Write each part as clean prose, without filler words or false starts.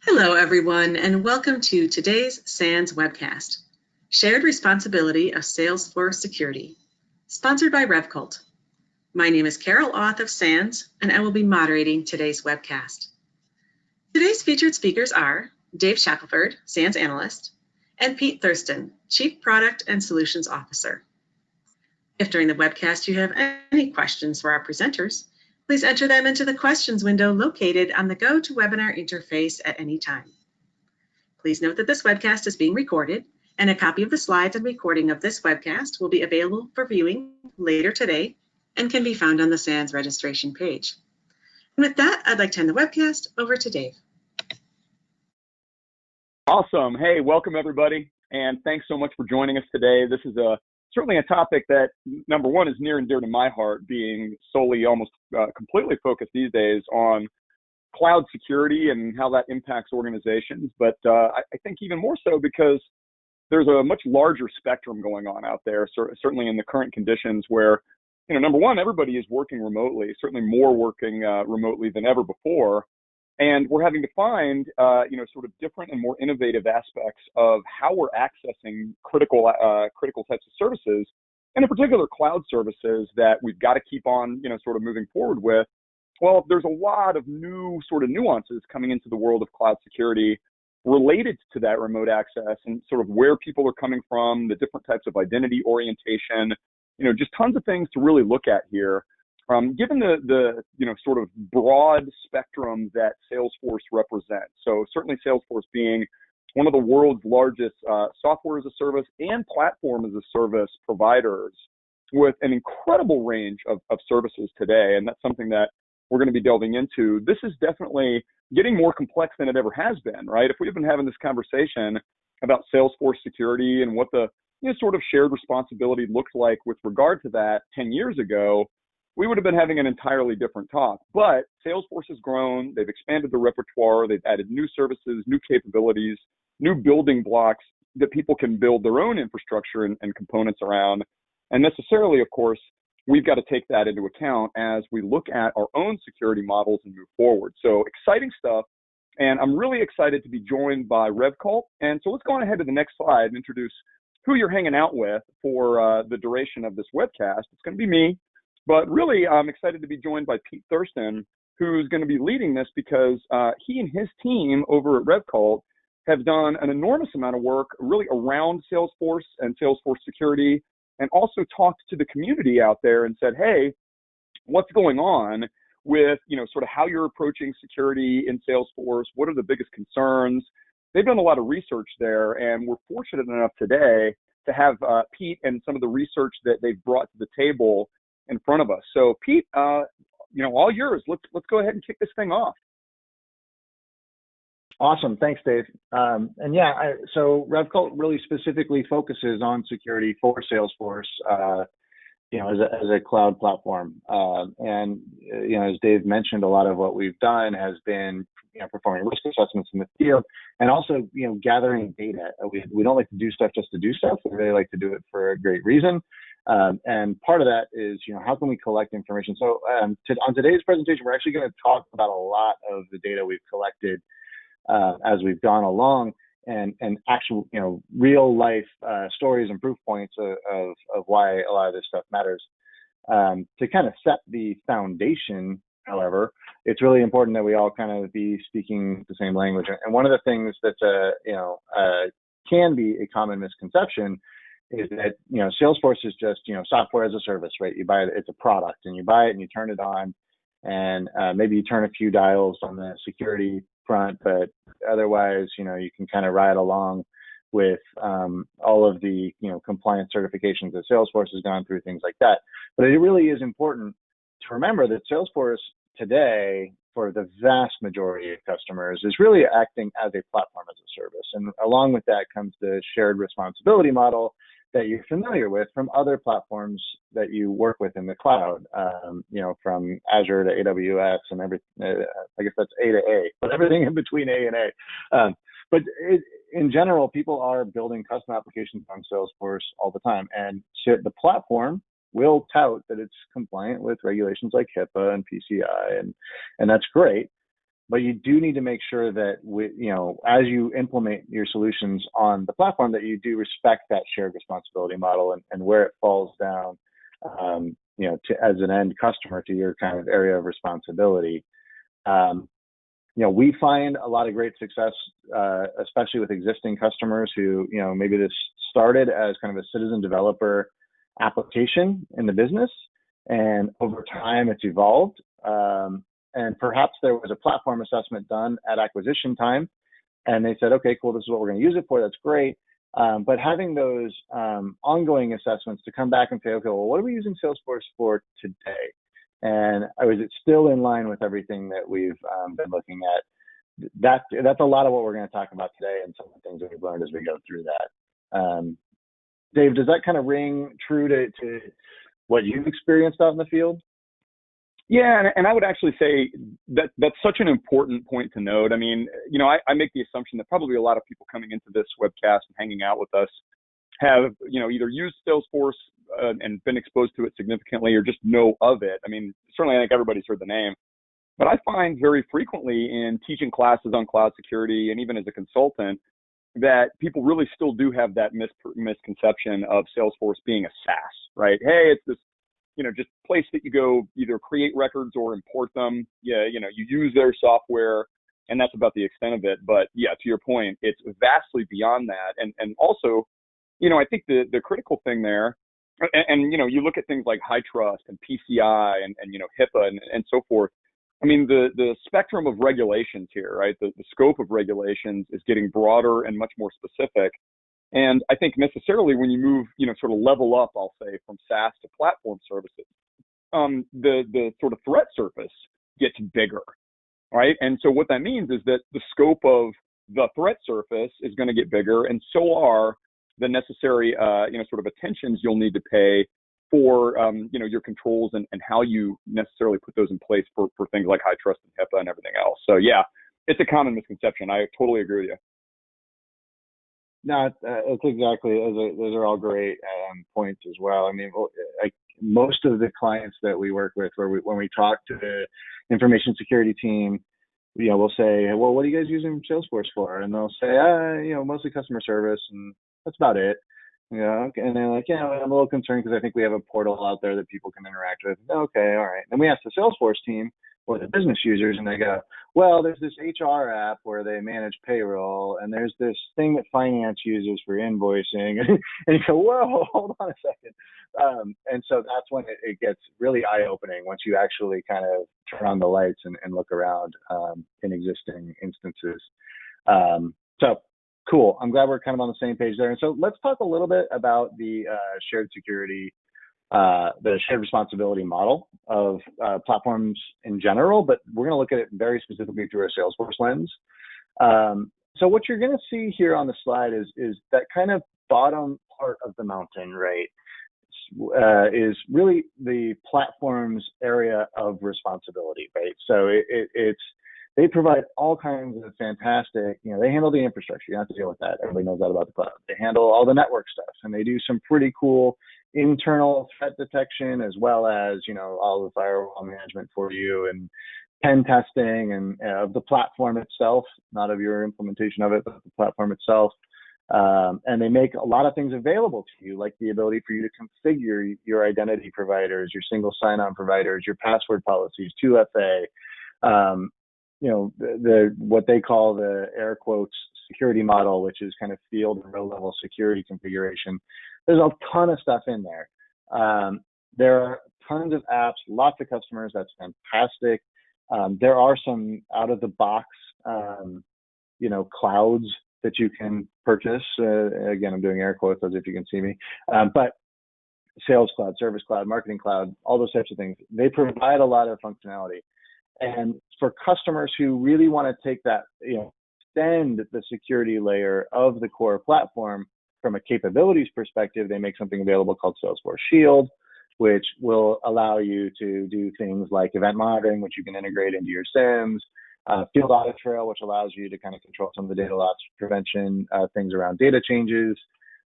Hello, everyone, and welcome to today's SANS webcast, Shared Responsibility of Salesforce Security, sponsored by RevCult. My name is Carol Auth of SANS, and I will be moderating today's webcast. Today's featured speakers are Dave Shackelford, SANS Analyst, and Pete Thurston, Chief Product and Solutions Officer. If during the webcast you have any questions for our presenters, please enter them into the questions window located on the GoToWebinar interface at any time. Please note that this webcast is being recorded, and a copy of the slides and recording of this webcast will be available for viewing later today and can be found on the SANS registration page. And with that, I'd like to hand the webcast over to Dave. Awesome. Hey, welcome everybody, and thanks so much for joining us today. This is certainly a topic that, number one, is near and dear to my heart, being solely almost completely focused these days on cloud security and how that impacts organizations. But I think even more so because there's a much larger spectrum going on out there, certainly in the current conditions where, number one, everybody is working remotely, certainly more working remotely than ever before. And we're having to find, sort of different and more innovative aspects of how we're accessing critical types of services, and in particular cloud services that we've got to keep on, sort of moving forward with. Well, there's a lot of new sort of nuances coming into the world of cloud security related to that remote access and sort of where people are coming from, the different types of identity orientation, just tons of things to really look at here. Given the sort of broad spectrum that Salesforce represents, so certainly Salesforce being one of the world's largest software as a service and platform as a service providers with an incredible range of services today, and that's something that we're going to be delving into. This is definitely getting more complex than it ever has been, right? If we had been having this conversation about Salesforce security and what the sort of shared responsibility looked like with regard to that 10 years ago, we would have been having an entirely different talk. But Salesforce has grown, they've expanded the repertoire, they've added new services, new capabilities, new building blocks that people can build their own infrastructure and components around. And necessarily, of course, we've got to take that into account as we look at our own security models and move forward. So exciting stuff. And I'm really excited to be joined by RevCult. And so let's go on ahead to the next slide and introduce who you're hanging out with for the duration of this webcast. It's going to be me. But really, I'm excited to be joined by Pete Thurston, who's going to be leading this because he and his team over at RevCult have done an enormous amount of work really around Salesforce and Salesforce security, and also talked to the community out there and said, hey, what's going on with, sort of how you're approaching security in Salesforce? What are the biggest concerns? They've done a lot of research there, and we're fortunate enough today to have Pete and some of the research that they've brought to the table in front of us. So Pete, all yours. Let's go ahead and kick this thing off. Awesome, thanks, Dave. So RevCult really specifically focuses on security for Salesforce, as a cloud platform. As Dave mentioned, a lot of what we've done has been performing risk assessments in the field, and also gathering data. We don't like to do stuff just to do stuff. We really like to do it for a great reason. And part of that is, how can we collect information? So on today's presentation, we're actually going to talk about a lot of the data we've collected as we've gone along, and actual, real life stories and proof points of why a lot of this stuff matters. To kind of set the foundation, however, it's really important that we all kind of be speaking the same language. And one of the things that's can be a common misconception is that Salesforce is just software as a service, right? You buy it, it's a product, and you buy it and you turn it on, and maybe you turn a few dials on the security front, but otherwise, you can kind of ride along with all of the compliance certifications that Salesforce has gone through, things like that. But it really is important to remember that Salesforce today, for the vast majority of customers, is really acting as a platform as a service. And along with that comes the shared responsibility model that you're familiar with from other platforms that you work with in the cloud, from Azure to AWS and everything. I guess that's A to A, but everything in between A and A. In general, people are building custom applications on Salesforce all the time, and the platform will tout that it's compliant with regulations like HIPAA and PCI, and that's great. but you do need to make sure that as you implement your solutions on the platform, that you do respect that shared responsibility model and where it falls down, as an end customer to your kind of area of responsibility. We find a lot of great success, especially with existing customers who, maybe this started as kind of a citizen developer application in the business, and over time it's evolved. And perhaps there was a platform assessment done at acquisition time, and they said, okay, cool, this is what we're going to use it for. That's great. But having those ongoing assessments to come back and say, okay, well, what are we using Salesforce for today? And is it still in line with everything that we've been looking at? That's a lot of what we're going to talk about today, and some of the things that we've learned as we go through that. Dave, does that kind of ring true to what you've experienced out in the field? Yeah, and I would actually say that that's such an important point to note. I mean, I make the assumption that probably a lot of people coming into this webcast and hanging out with us have, either used Salesforce and been exposed to it significantly, or just know of it. I mean, certainly I think everybody's heard the name. But I find very frequently in teaching classes on cloud security, and even as a consultant, that people really still do have that misconception of Salesforce being a SaaS, right? Hey, it's this just place that you go either create records or import them. Yeah, you use their software, and that's about the extent of it. But yeah, to your point, it's vastly beyond that. And also, I think the critical thing there, and you look at things like HITRUST and PCI and HIPAA and so forth. I mean, the spectrum of regulations here, right? The scope of regulations is getting broader and much more specific. And I think necessarily when you move, sort of level up, I'll say, from SaaS to platform services, the sort of threat surface gets bigger, right? And so what that means is that the scope of the threat surface is going to get bigger, and so are the necessary, sort of attentions you'll need to pay for, your controls and how you necessarily put those in place for things like HITRUST and HIPAA and everything else. So yeah, it's a common misconception. I totally agree with you. No, it's exactly. Those are all great points as well. I mean, most of the clients that we work with, when we talk to the information security team, we'll say, well, what are you guys using Salesforce for? And they'll say, mostly customer service, and that's about it. Okay. And they're like, yeah, I'm a little concerned because I think we have a portal out there that people can interact with. Okay, all right. And we ask the Salesforce team or the business users, and they go, well, there's this HR app where they manage payroll, and there's this thing that finance uses for invoicing. And you go, whoa, hold on a second. And so that's when it gets really eye-opening, once you actually kind of turn on the lights and look around in existing instances. So cool. I'm glad we're kind of on the same page there. And so let's talk a little bit about the shared security, the shared responsibility model of platforms in general, but we're going to look at it very specifically through a Salesforce lens. So what you're going to see here on the slide is that kind of bottom part of the mountain, right, is really the platform's area of responsibility, right? So they provide all kinds of fantastic, they handle the infrastructure. You don't have to deal with that. Everybody knows that about the cloud. They handle all the network stuff, and they do some pretty cool internal threat detection, as well as, all the firewall management for you, and pen testing and of the platform itself, not of your implementation of it, but the platform itself. And they make a lot of things available to you, like the ability for you to configure your identity providers, your single sign-on providers, your password policies, 2FA, what they call the air quotes security model, which is kind of field and row level security configuration. There's a ton of stuff in there. There are tons of apps, lots of customers. That's fantastic. There are some out of the box, clouds that you can purchase. Again, I'm doing air quotes as if you can see me. But Sales Cloud, Service Cloud, Marketing Cloud, all those types of things, they provide a lot of functionality. And for customers who really want to take that, extend the security layer of the core platform from a capabilities perspective, they make something available called Salesforce Shield, which will allow you to do things like event monitoring, which you can integrate into your SIEMs, Field Audit Trail, which allows you to kind of control some of the data loss prevention, things around data changes,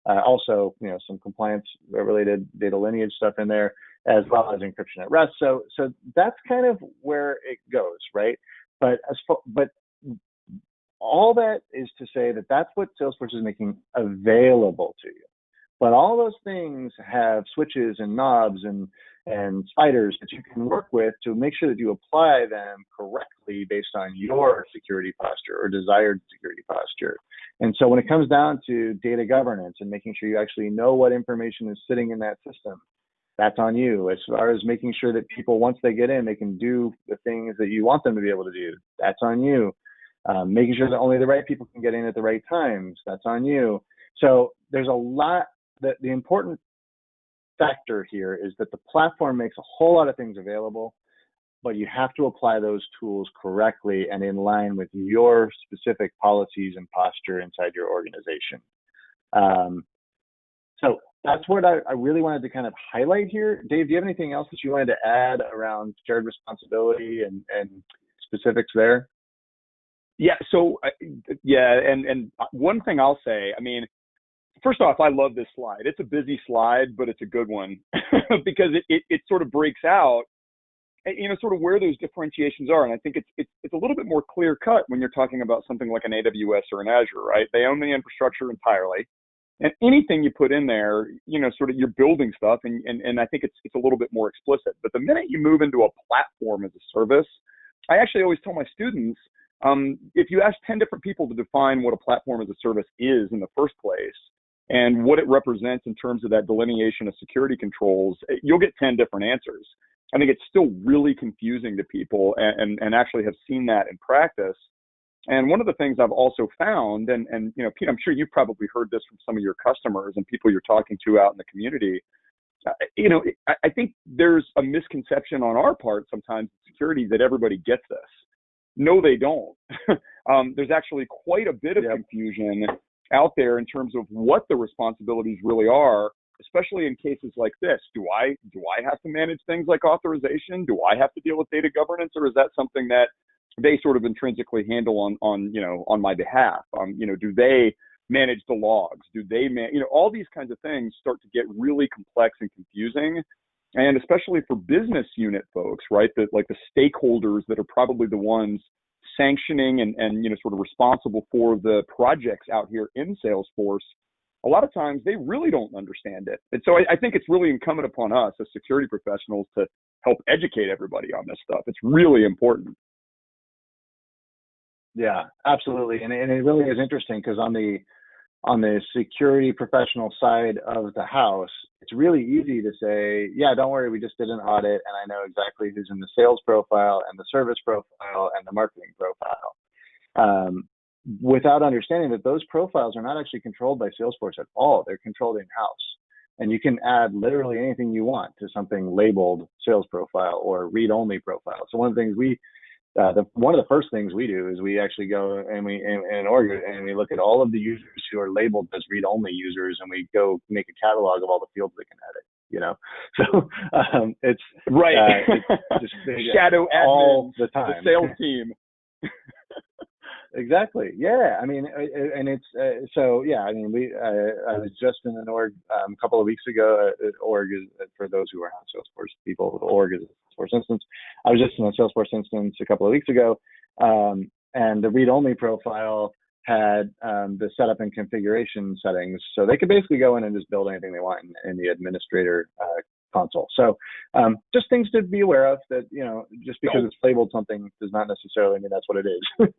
also, some compliance-related data lineage stuff in there, as well as encryption at rest. So that's kind of where it goes, right? But all that is to say that that's what Salesforce is making available to you. But all those things have switches and knobs and spiders that you can work with to make sure that you apply them correctly based on your security posture or desired security posture. And so when it comes down to data governance and making sure you actually know what information is sitting in that system, that's on you. As far as making sure that people, once they get in, they can do the things that you want them to be able to do, that's on you. Making sure that only the right people can get in at the right times, that's on you. So there's a lot. The important factor here is that the platform makes a whole lot of things available, but you have to apply those tools correctly and in line with your specific policies and posture inside your organization. So that's what I really wanted to kind of highlight here. Dave, do you have anything else that you wanted to add around shared responsibility and specifics there? Yeah. So and one thing I'll say, I mean, first off, I love this slide. It's a busy slide, but it's a good one because it sort of breaks out, sort of where those differentiations are. And I think it's a little bit more clear cut when you're talking about something like an AWS or an Azure, right? They own the infrastructure entirely, and anything you put in there, sort of you're building stuff, and I think it's a little bit more explicit. But the minute you move into a platform as a service, I actually always tell my students, if you ask 10 different people to define what a platform as a service is in the first place, and what it represents in terms of that delineation of security controls, you'll get 10 different answers. I think it's still really confusing to people and actually have seen that in practice. And one of the things I've also found, and Pete, I'm sure you've probably heard this from some of your customers and people you're talking to out in the community, I think there's a misconception on our part sometimes in security that everybody gets this. No, they don't. There's actually quite a bit of confusion out there in terms of what the responsibilities really are, especially in cases like this. Do I have to manage things like authorization? Do I have to deal with data governance, or is that something that they sort of intrinsically handle on my behalf? Do they manage the logs? Do they all these kinds of things start to get really complex and confusing, and especially for business unit folks, right? That like the stakeholders that are probably the ones sanctioning and sort of responsible for the projects out here in Salesforce, a lot of times they really don't understand it. And so I think it's really incumbent upon us as security professionals to help educate everybody on this stuff. It's really important. Yeah, absolutely. And it really is interesting because on the security professional side of the house, it's really easy to say, yeah, don't worry, we just did an audit and I know exactly who's in the sales profile and the service profile and the marketing profile. Without understanding that those profiles are not actually controlled by Salesforce at all. They're controlled in-house. And you can add literally anything you want to something labeled sales profile or read-only profile. So one of the things one of the first things we do is we actually go and we look at all of the users who are labeled as read-only users, and we go make a catalog of all the fields that can edit. So it's right. It's just shadow all admins, the time. The sales team. Exactly. Yeah. I mean, and it's so yeah. I mean, I was just in an org a couple of weeks ago. Org is, for those who are not Salesforce people, the org is a Salesforce instance. I was just in a Salesforce instance a couple of weeks ago, and the read-only profile had the setup and configuration settings, so they could basically go in and just build anything they want in the administrator console. So just things to be aware of, that just because it's labeled something does not necessarily mean that's what it is.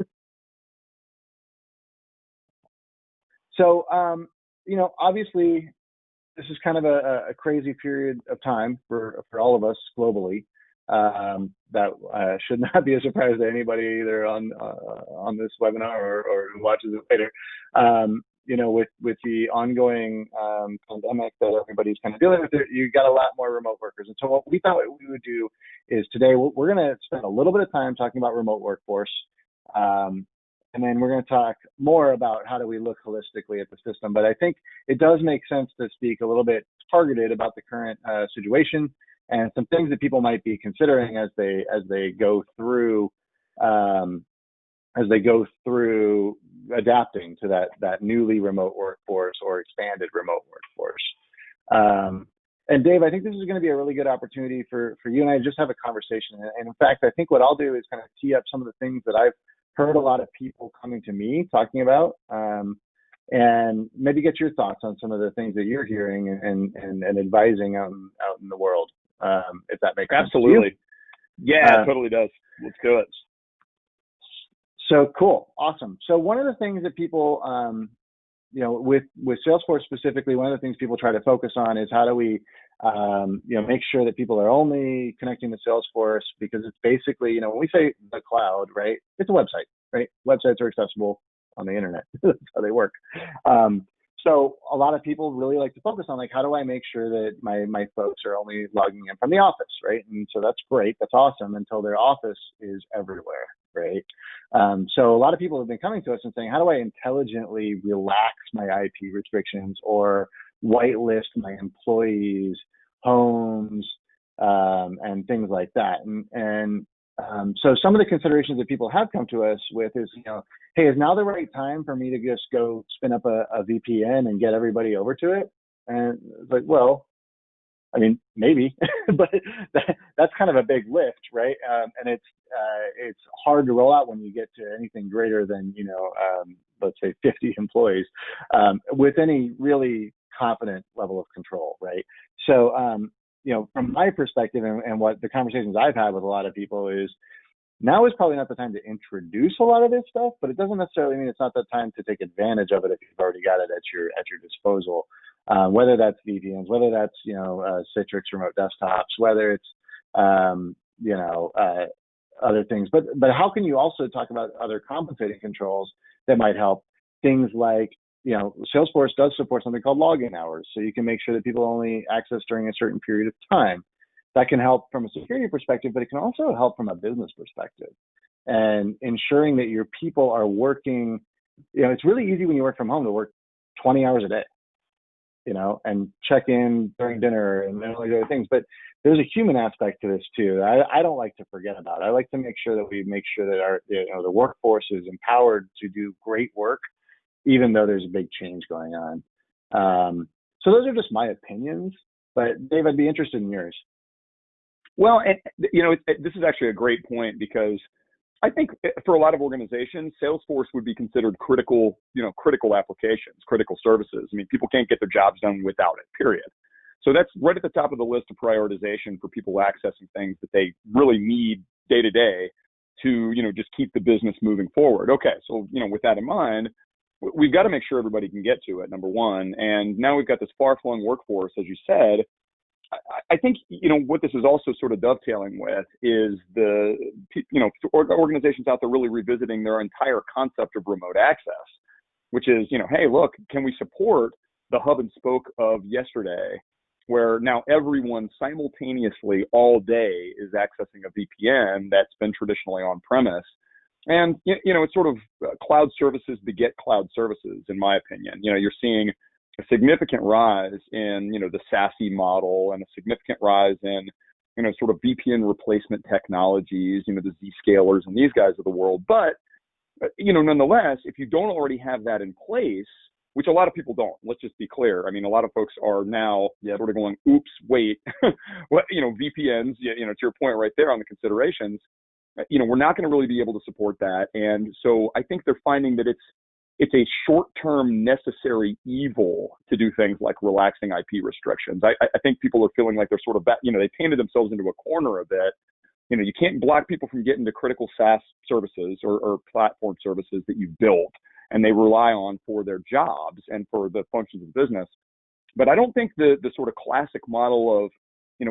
So, obviously, this is kind of a crazy period of time for all of us globally. That should not be a surprise to anybody either on this webinar or who watches it later. With the ongoing pandemic that everybody's kind of dealing with, you got a lot more remote workers. And so what we thought we would do is today we're going to spend a little bit of time talking about remote workforce. And then we're going to talk more about how do we look holistically at the system. But I think it does make sense to speak a little bit targeted about the current situation and some things that people might be considering as they go through adapting to that newly remote workforce or expanded remote workforce. And Dave, I think this is going to be a really good opportunity for you and I to just have a conversation. And in fact, I think what I'll do is kind of tee up some of the things that I've heard a lot of people coming to me talking about, and maybe get your thoughts on some of the things that you're hearing and advising out in the world, if that makes sense. Absolutely. Yeah, it totally does. Let's do it. So cool. Awesome. So one of the things that people, with Salesforce specifically, one of the things people try to focus on is how do we, make sure that people are only connecting to Salesforce, because it's basically, when we say the cloud, right, it's a website, right? Websites are accessible on the internet. That's how they work. So a lot of people really like to focus on, like, how do I make sure that my folks are only logging in from the office, right? And so that's great. That's awesome until their office is everywhere, right? So a lot of people have been coming to us and saying, how do I intelligently relax my IP restrictions or whitelist my employees' homes, and things like that? So some of the considerations that people have come to us with is, hey, is now the right time for me to just go spin up a VPN and get everybody over to it? And it's like, well, I mean, maybe, but that's kind of a big lift, right? And it's hard to roll out when you get to anything greater than, let's say 50 employees, with any really confident level of control, right? So, from my perspective and what the conversations I've had with a lot of people is, now is probably not the time to introduce a lot of this stuff, but it doesn't necessarily mean it's not the time to take advantage of it if you've already got it at your disposal. Whether that's VPNs, whether that's Citrix remote desktops, whether it's other things. But how can you also talk about other compensating controls that might help? Things like, Salesforce does support something called login hours, so you can make sure that people only access during a certain period of time. That can help from a security perspective, but it can also help from a business perspective. And ensuring that your people are working, it's really easy when you work from home to work 20 hours a day, and check in during dinner and all these other things. But there's a human aspect to this too. I don't like to forget about. I like to make sure that we make sure that our, the workforce is empowered to do great work, even though there's a big change going on. So those are just my opinions, but Dave, I'd be interested in yours. Well, and this is actually a great point, because I think for a lot of organizations, Salesforce would be considered critical applications, critical services. I mean, people can't get their jobs done without it, period. So that's right at the top of the list of prioritization for people accessing things that they really need day to day to, just keep the business moving forward. Okay, so, with that in mind, we've got to make sure everybody can get to it, number one. And now we've got this far-flung workforce, as you said. I think, what this is also sort of dovetailing with is the, organizations out there really revisiting their entire concept of remote access, which is, hey, look, can we support the hub and spoke of yesterday, where now everyone simultaneously all day is accessing a VPN that's been traditionally on premise. And, it's sort of cloud services beget cloud services, in my opinion. You're seeing a significant rise in, the SASE model, and a significant rise in, sort of VPN replacement technologies, the Zscalers and these guys of the world. But, nonetheless, if you don't already have that in place, which a lot of people don't, let's just be clear. I mean, a lot of folks are now sort of going, oops, wait, VPNs, to your point right there on the considerations, we're not going to really be able to support that. And so I think they're finding that it's a short-term necessary evil to do things like relaxing IP restrictions. I think people are feeling like they're sort of, they painted themselves into a corner a bit. You can't block people from getting to critical SaaS services or platform services that you've built and they rely on for their jobs and for the functions of business. But I don't think the sort of classic model of,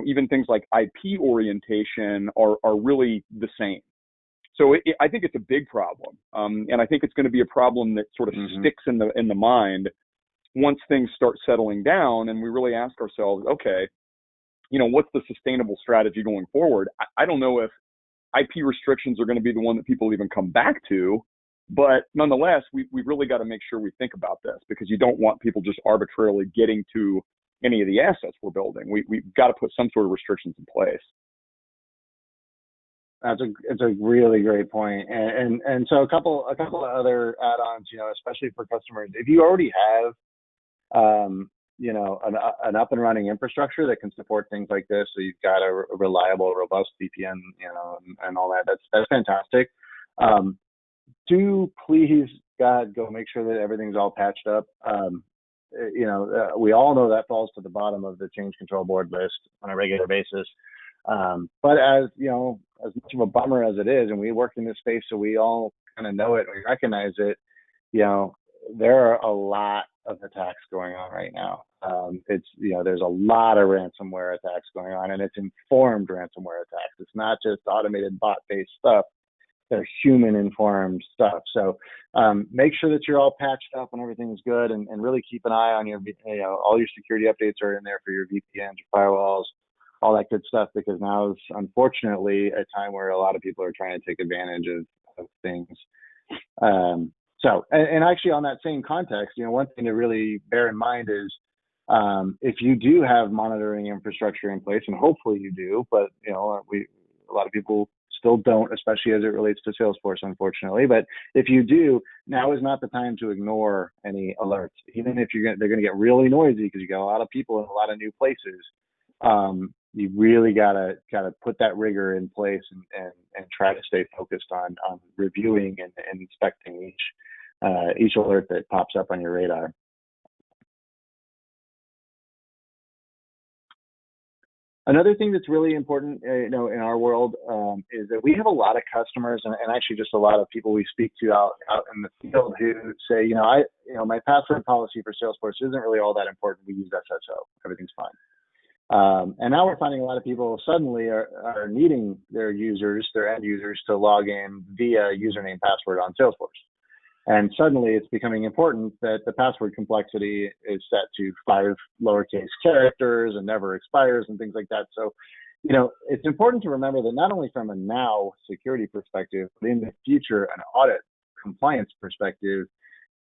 even things like IP orientation are really the same. So I think it's a big problem, and I think it's going to be a problem that sort of sticks in the mind once things start settling down, and we really ask ourselves, okay, what's the sustainable strategy going forward? I don't know if IP restrictions are going to be the one that people even come back to, but nonetheless, we've really got to make sure we think about this, because you don't want people just arbitrarily getting to any of the assets we're building. We've got to put some sort of restrictions in place. It's a really great point. And so a couple of other add-ons, especially for customers. If you already have an up and running infrastructure that can support things like this. So you've got a reliable, robust VPN, and all that. That's fantastic. Do please, God, go make sure that everything's all patched up. We all know that falls to the bottom of the change control board list on a regular basis. But as much of a bummer as it is, and we work in this space, so we all kind of know it, we recognize it. There are a lot of attacks going on right now. There's a lot of ransomware attacks going on, and it's informed ransomware attacks. It's not just automated bot-based stuff. They're human-informed stuff. So make sure that you're all patched up and everything's good, and really keep an eye on your, all your security updates are in there for your VPNs, your firewalls, all that good stuff, because now is unfortunately a time where a lot of people are trying to take advantage of things. And actually on that same context, one thing to really bear in mind is if you do have monitoring infrastructure in place, and hopefully you do, but a lot of people still don't, especially as it relates to Salesforce, unfortunately. But if you do, now is not the time to ignore any alerts, even if they're going to get really noisy because you got a lot of people in a lot of new places. You really gotta put that rigor in place and try to stay focused on reviewing and inspecting each alert that pops up on your radar. Another thing that's really important, in our world, is that we have a lot of customers and actually just a lot of people we speak to out in the field who say, my password policy for Salesforce isn't really all that important. We use SSO, everything's fine. And now we're finding a lot of people suddenly are needing their end users to log in via username password on Salesforce. And suddenly it's becoming important that the password complexity is set to 5 lowercase characters and never expires and things like that. So, it's important to remember that not only from a now security perspective, but in the future, an audit compliance perspective,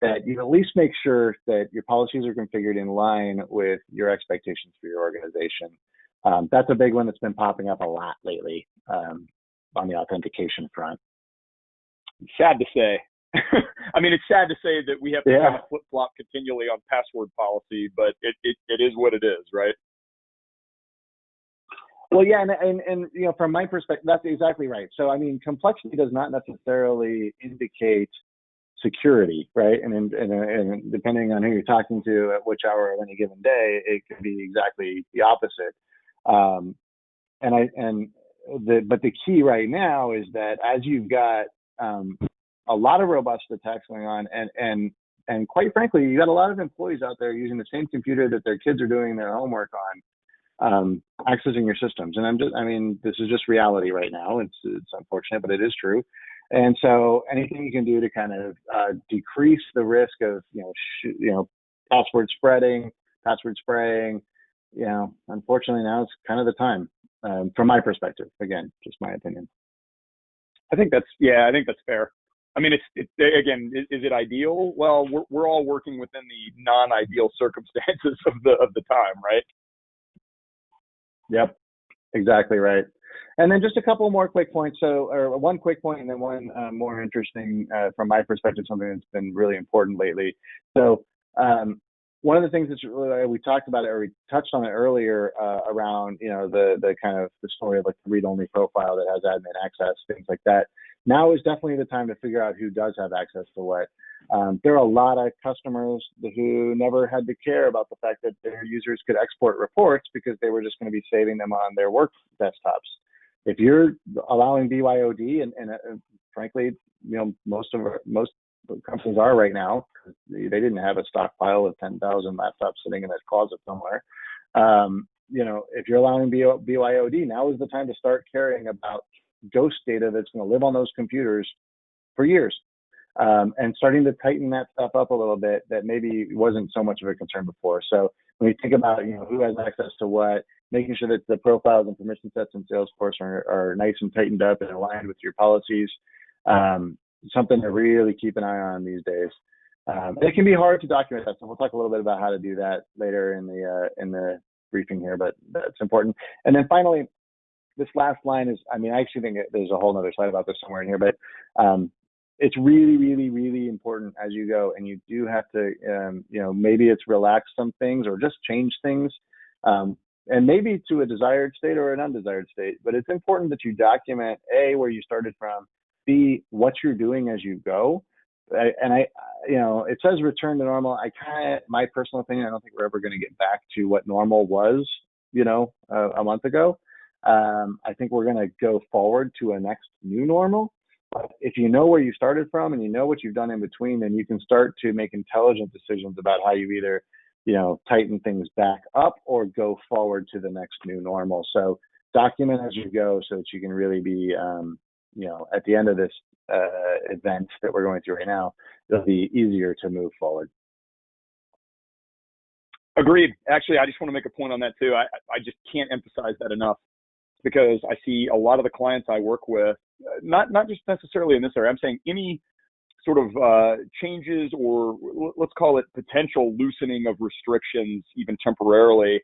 that you at least make sure that your policies are configured in line with your expectations for your organization. That's a big one that's been popping up a lot lately on the authentication front. Sad to say. I mean, it's sad to say that we have to kind of flip-flop continually on password policy, but it is what it is, right? Well, yeah, and from my perspective, that's exactly right. So, I mean, complexity does not necessarily indicate security, right? And depending on who you're talking to at which hour of any given day, it could be exactly the opposite. But the key right now is that as you've got a lot of robust attacks going on, and quite frankly, you got a lot of employees out there using the same computer that their kids are doing their homework on, accessing your systems. And this is just reality right now. It's unfortunate, but it is true. And so anything you can do to kind of decrease the risk of password spraying, unfortunately now is kind of the time, from my perspective. Again, just my opinion. I think that's fair. I mean, is it ideal? Well, we're all working within the non-ideal circumstances of the time, right? Yep, exactly right. And then just a couple more quick points. Or one quick point and then one more interesting from my perspective, something that's been really important lately. So one of the things that's really, we talked about it, or we touched on it earlier around, the kind of the story of like the read-only profile that has admin access, things like that. Now is definitely the time to figure out who does have access to what. There are a lot of customers who never had to care about the fact that their users could export reports because they were just going to be saving them on their work desktops. If you're allowing BYOD, and frankly, most companies are right now, they didn't have a stockpile of 10,000 laptops sitting in a closet somewhere. If you're allowing BYOD, now is the time to start caring about ghost data that's going to live on those computers for years, and starting to tighten that stuff up a little bit that maybe wasn't so much of a concern before. So when you think about who has access to what, making sure that the profiles and permission sets in Salesforce are nice and tightened up and aligned with your policies, something to really keep an eye on these days. It can be hard to document that, so we'll talk a little bit about how to do that later in the briefing here, but that's important. And then finally, this last line is, I actually think there's a whole other slide about this somewhere in here, but it's really, really, really important as you go, and you do have to, maybe it's relax some things or just change things, and maybe to a desired state or an undesired state. But it's important that you document A, where you started from, B, what you're doing as you go. It says return to normal. My personal opinion, I don't think we're ever going to get back to what normal was, a month ago. I think we're going to go forward to a next new normal. But if you know where you started from and you know what you've done in between, then you can start to make intelligent decisions about how you either, tighten things back up or go forward to the next new normal. So document as you go so that you can really be, at the end of this event that we're going through right now, it'll be easier to move forward. Agreed. Actually, I just want to make a point on that too. I just can't emphasize that enough, because I see a lot of the clients I work with, not just necessarily in this area, I'm saying any sort of changes, or let's call it potential loosening of restrictions, even temporarily,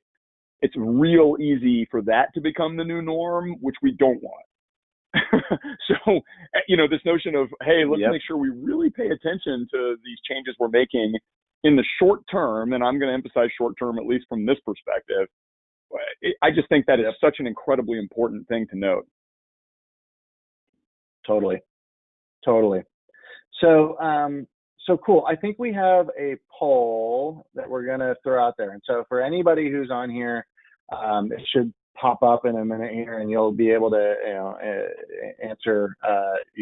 it's real easy for that to become the new norm, which we don't want. So, this notion of, hey, let's make sure we really pay attention to these changes we're making in the short term, and I'm going to emphasize short term, at least from this perspective. I just think that is such an incredibly important thing to note. Totally. So cool. I think we have a poll that we're going to throw out there. And so for anybody who's on here, it should pop up in a minute here, and you'll be able to answer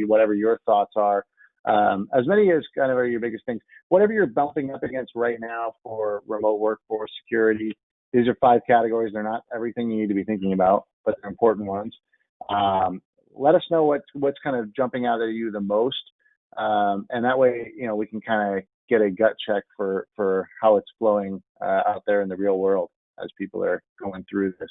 whatever your thoughts are. As many as kind of are your biggest things. Whatever you're bumping up against right now for remote workforce security, these are 5 categories. They're not everything you need to be thinking about, but they're important ones. Let us know what's kind of jumping out at you the most. And that way, we can kind of get a gut check for how it's flowing out there in the real world as people are going through this.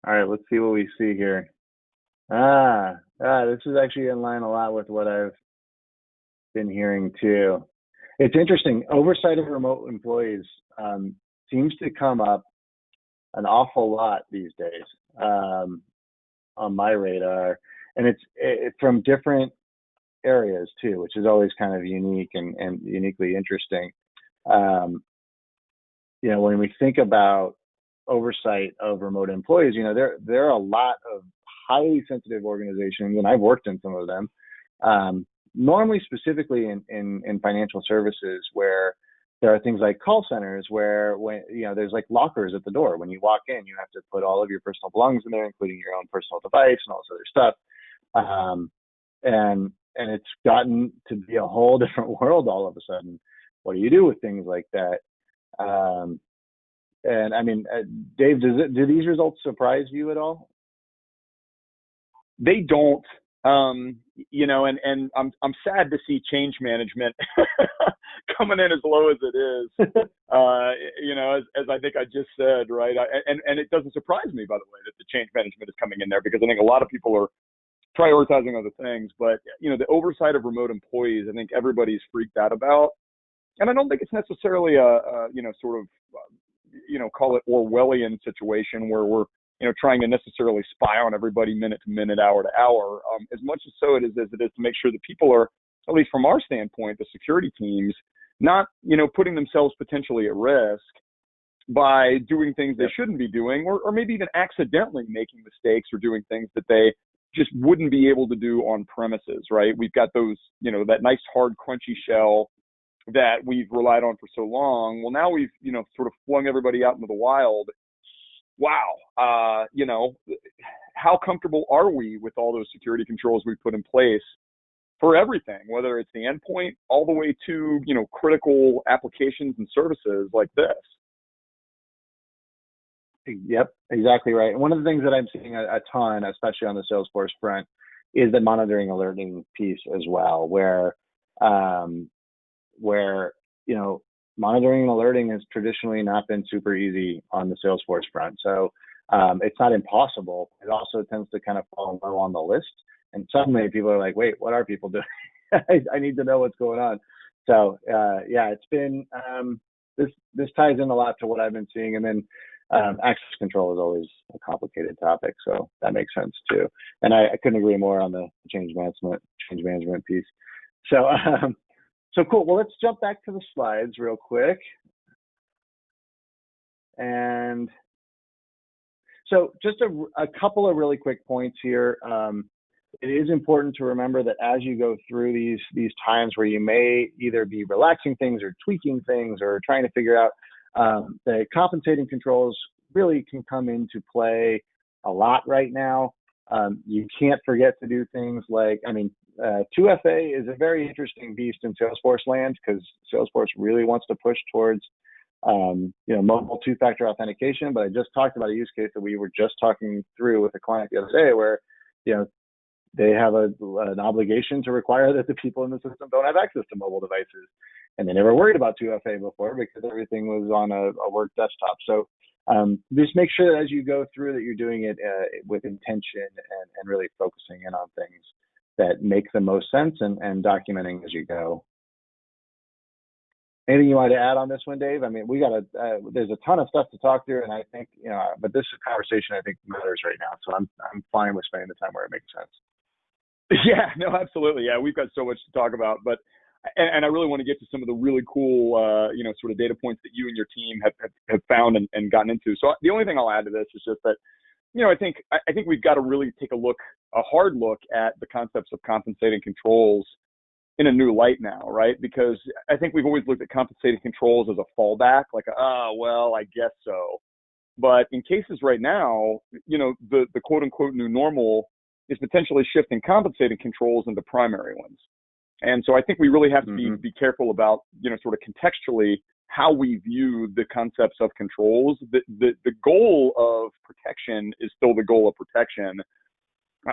All right, let's see what we see here. This is actually in line a lot with what I've been hearing too. It's interesting. Oversight of remote employees seems to come up an awful lot these days on my radar, and it's from different areas too, which is always kind of unique and uniquely interesting. When we think about oversight of remote employees, there are a lot of highly sensitive organizations, and I've worked in some of them, normally specifically in financial services, where there are things like call centers where there's like lockers at the door. When you walk in, you have to put all of your personal belongings in there, including your own personal device and all this other stuff. And it's gotten to be a whole different world all of a sudden. What do you do with things like that? And I mean, Dave, do these results surprise you at all? They don't, and I'm sad to see change management coming in as low as it is, as I think I just said, right? And it doesn't surprise me, by the way, that the change management is coming in there, because I think a lot of people are prioritizing other things. But, the oversight of remote employees, I think everybody's freaked out about. And I don't think it's necessarily call it Orwellian situation where we're, trying to necessarily spy on everybody minute to minute, hour to hour, as much as so it is as it is to make sure that people are, at least from our standpoint, the security teams, not, putting themselves potentially at risk by doing things they shouldn't be doing, or maybe even accidentally making mistakes or doing things that they just wouldn't be able to do on premises, right? We've got those, that nice hard crunchy shell that we've relied on for so long. Well, now we've, sort of flung everybody out into the wild. Wow. How comfortable are we with all those security controls we've put in place for everything, whether it's the endpoint all the way to, critical applications and services like this? Yep, exactly right. And one of the things that I'm seeing a ton, especially on the Salesforce front, is the monitoring alerting piece as well, where monitoring and alerting has traditionally not been super easy on the Salesforce front. So it's not impossible. It also tends to kind of fall low on the list. And suddenly people are like, wait, what are people doing? I need to know what's going on. So yeah, it's been, this ties in a lot to what I've been seeing. And then access control is always a complicated topic. So that makes sense too. And I couldn't agree more on the change management piece. So, so cool. Well, let's jump back to the slides real quick. And so just a couple of really quick points here. It is important to remember that as you go through these times where you may either be relaxing things or tweaking things or trying to figure out, the compensating controls really can come into play a lot right now. You can't forget to do things like, 2FA is a very interesting beast in Salesforce land because Salesforce really wants to push towards mobile two-factor authentication. But I just talked about a use case that we were just talking through with a client the other day where, they have an obligation to require that the people in the system don't have access to mobile devices. And they never worried about 2FA before because everything was on a work desktop. So just make sure that as you go through that you're doing it with intention and really focusing in on things that make the most sense and documenting as you go. Anything you want to add on this one, Dave? I mean, there's a ton of stuff to talk through, and I think, but this conversation I think matters right now. So I'm fine with spending the time where it makes sense. Yeah, no, absolutely. Yeah, we've got so much to talk about, but I really want to get to some of the really cool, sort of data points that you and your team have found and gotten into. So the only thing I'll add to this is just that, I think we've got to really take a hard look at the concepts of compensating controls in a new light now, right? Because I think we've always looked at compensating controls as a fallback, like, well, I guess so. But in cases right now, the quote unquote new normal is potentially shifting compensating controls into primary ones. And so I think we really have to be careful about, sort of contextually how we view the concepts of controls. The goal of protection is still the goal of protection.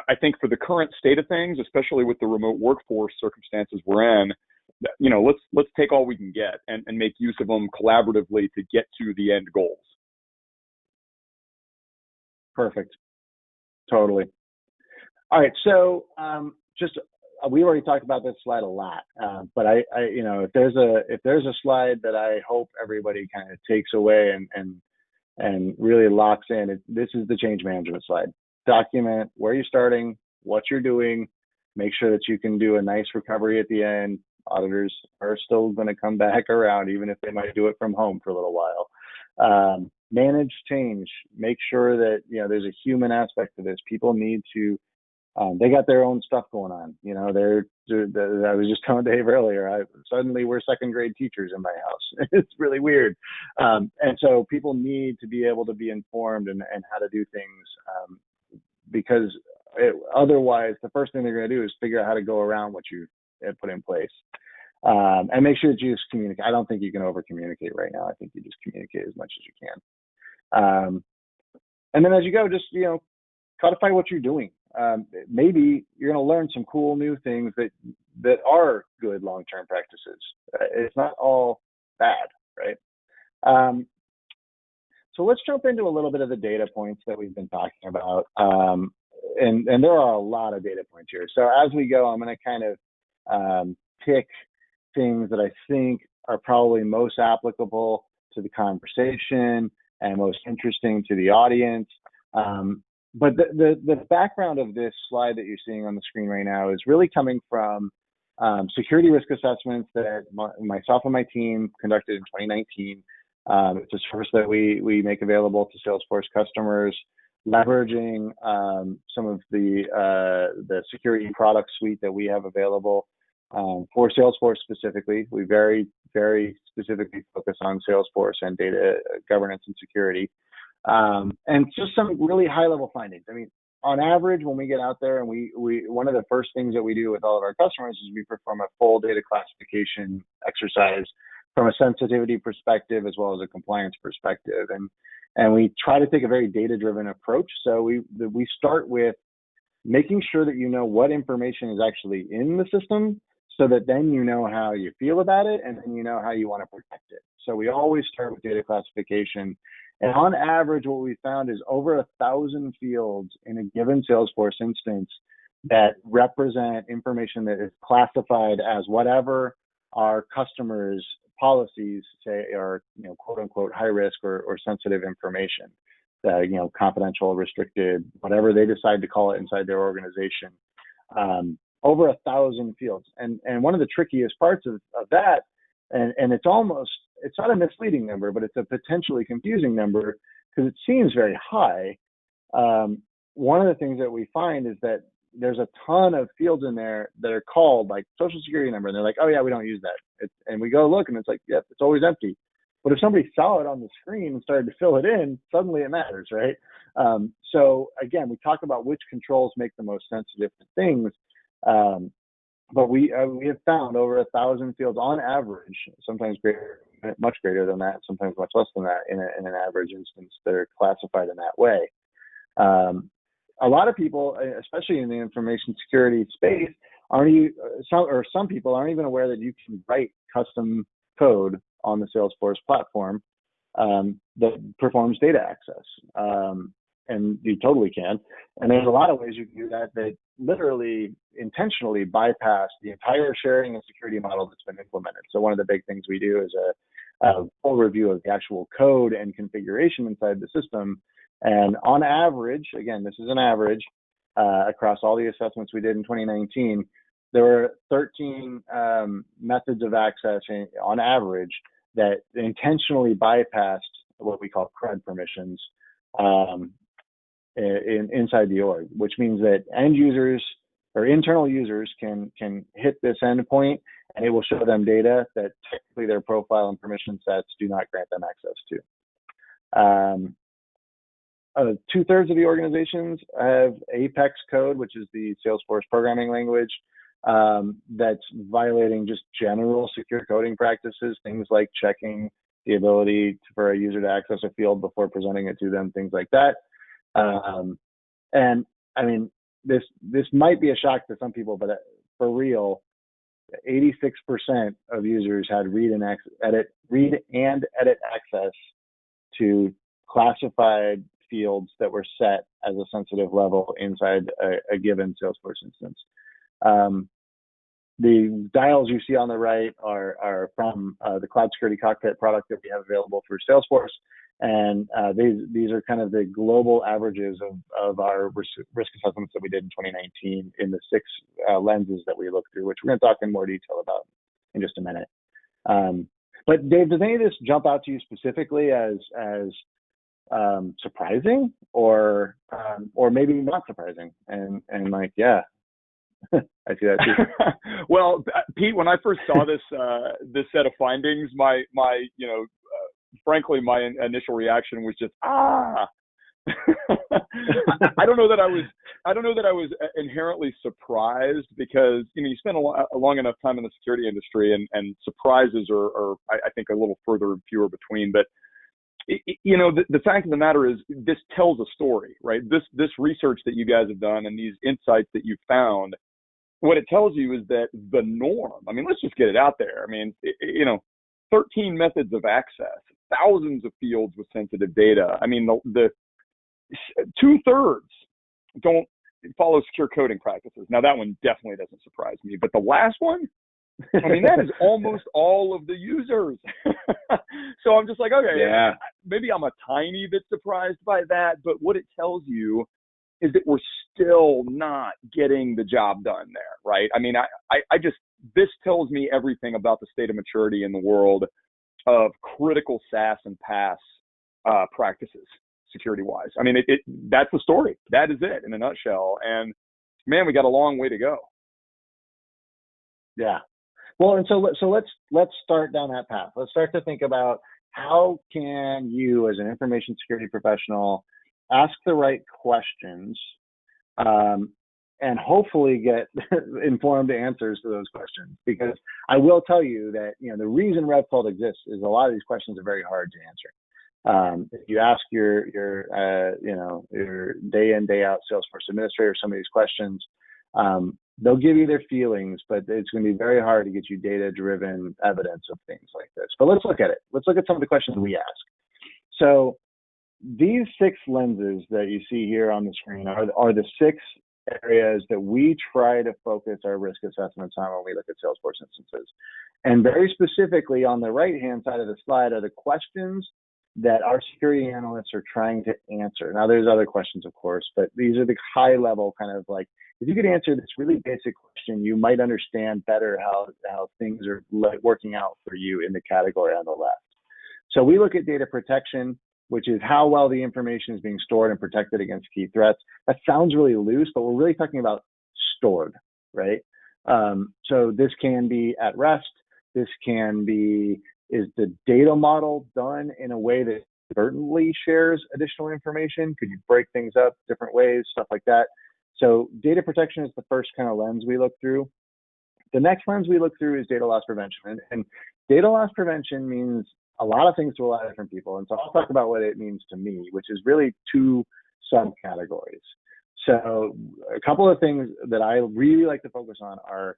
I think for the current state of things, especially with the remote workforce circumstances we're in, let's take all we can get and make use of them collaboratively to get to the end goals. Perfect. Totally. All right. So we already talked about this slide a lot, but if there's a slide that I hope everybody kind of takes away and really locks in, this is the change management slide. Document where you're starting, what you're doing, make sure that you can do a nice recovery at the end. Auditors are still going to come back around, even if they might do it from home for a little while. Manage change, make sure that, there's a human aspect to this. People need to, they got their own stuff going on. I was just telling Dave earlier, suddenly we're second grade teachers in my house. It's really weird. And so people need to be able to be informed and how to do things, because otherwise the first thing they're going to do is figure out how to go around what you put in place. And make sure that you just communicate. I don't think you can over communicate right now. I think you just communicate as much as you can. And then as you go, just, codify what you're doing. Maybe you're going to learn some cool new things that are good long-term practices. It's not all bad, right? So let's jump into a little bit of the data points that we've been talking about. And there are a lot of data points here. So as we go, I'm going to kind of pick things that I think are probably most applicable to the conversation and most interesting to the audience. But the background of this slide that you're seeing on the screen right now is really coming from security risk assessments that myself and my team conducted in 2019. It's a service that we make available to Salesforce customers, leveraging some of the security product suite that we have available for Salesforce specifically. We very, very specifically focus on Salesforce and data governance and security. And just some really high level findings. I mean, on average, when we get out there and we one of the first things that we do with all of our customers is we perform a full data classification exercise from a sensitivity perspective as well as a compliance perspective. And we try to take a very data-driven approach. So we start with making sure that you know what information is actually in the system so that then you know how you feel about it and then you know how you want to protect it. So we always start with data classification. And on average, what we found is over 1,000 fields in a given Salesforce instance that represent information that is classified as whatever our customers' policies say are, quote unquote, high risk or sensitive information. Confidential, restricted, whatever they decide to call it inside their organization. Over 1,000 fields. And one of the trickiest parts of that, and it's not a misleading number, but it's a potentially confusing number because it seems very high. One of the things that we find is that there's a ton of fields in there that are called like social security number, and they're like, oh yeah, we don't use that. And we go look and it's like, yep, it's always empty. But if somebody saw it on the screen and started to fill it in, suddenly it matters, right? So again, we talk about which controls make the most sensitive to things. But we have found over 1,000 fields on average, sometimes greater, much greater than that, sometimes much less than that in an average instance that are classified in that way. A lot of people, especially in the information security space, some people aren't even aware that you can write custom code on the Salesforce platform that performs data access. And you totally can. And there's a lot of ways you can do that literally intentionally bypass the entire sharing and security model that's been implemented. So one of the big things we do is a full review of the actual code and configuration inside the system. And on average, again, this is an average, across all the assessments we did in 2019, there were 13 methods of access on average that intentionally bypassed what we call CRUD permissions inside the org, which means that end users or internal users can hit this endpoint and it will show them data that technically their profile and permission sets do not grant them access to. 2/3 of the organizations have Apex code, which is the Salesforce programming language, that's violating just general secure coding practices, things like checking the ability for a user to access a field before presenting it to them, things like that. And I mean, this might be a shock to some people, but for real, 86% of users had read and edit access to classified fields that were set as a sensitive level inside a given Salesforce instance. The dials you see on the right are from the Cloud Security Cockpit product that we have available for Salesforce. And these are kind of the global averages of our risk assessments that we did in 2019 in the 6 lenses that we looked through, which we're going to talk in more detail about in just a minute. But Dave, does any of this jump out to you specifically as surprising or maybe not surprising? And like, yeah, I see that too. Well, Pete, when I first saw this set of findings, my frankly, my initial reaction was just, I don't know that I was inherently surprised, because you spend a long enough time in the security industry, and surprises are I think a little further and fewer between. But the fact of the matter is, this tells a story, right? This research that you guys have done and these insights that you've found, what it tells you is that the norm, I mean, let's just get it out there. I mean, 13 methods of access, thousands of fields with sensitive data. I mean, the 2/3 don't follow secure coding practices. Now, that one definitely doesn't surprise me, but the last one, I mean, that is almost all of the users. So I'm just like, okay, yeah, maybe I'm a tiny bit surprised by that, but what it tells you is that we're still not getting the job done there, right? I mean, I just, this tells me everything about the state of maturity in the world of critical SaaS and PaaS practices, security-wise. I mean, that's the story. That is it in a nutshell. And man, we got a long way to go. Yeah. Well, and so let's start down that path. Let's start to think about, how can you, as an information security professional, ask the right questions and hopefully get informed answers to those questions? Because I will tell you that the reason RevCult exists is a lot of these questions are very hard to answer. If you ask your day in, day out Salesforce administrator some of these questions, they'll give you their feelings, but it's going to be very hard to get you data-driven evidence of things like this. But let's look at it. Let's look at some of the questions we ask. So these 6 lenses that you see here on the screen are the 6 areas that we try to focus our risk assessments on when we look at Salesforce instances. And very specifically on the right-hand side of the slide are the questions that our security analysts are trying to answer. Now, there's other questions, of course, but these are the high-level kind of like, if you could answer this really basic question, you might understand better how things are working out for you in the category on the left. So we look at data protection, which is how well the information is being stored and protected against key threats. That sounds really loose, but we're really talking about stored, right? So this can be at rest. This can be, is the data model done in a way that inadvertently shares additional information? Could you break things up different ways, stuff like that? So data protection is the first kind of lens we look through. The next lens we look through is data loss prevention. And data loss prevention means a lot of things to a lot of different people. And so I'll talk about what it means to me, which is really 2 subcategories. So a couple of things that I really like to focus on are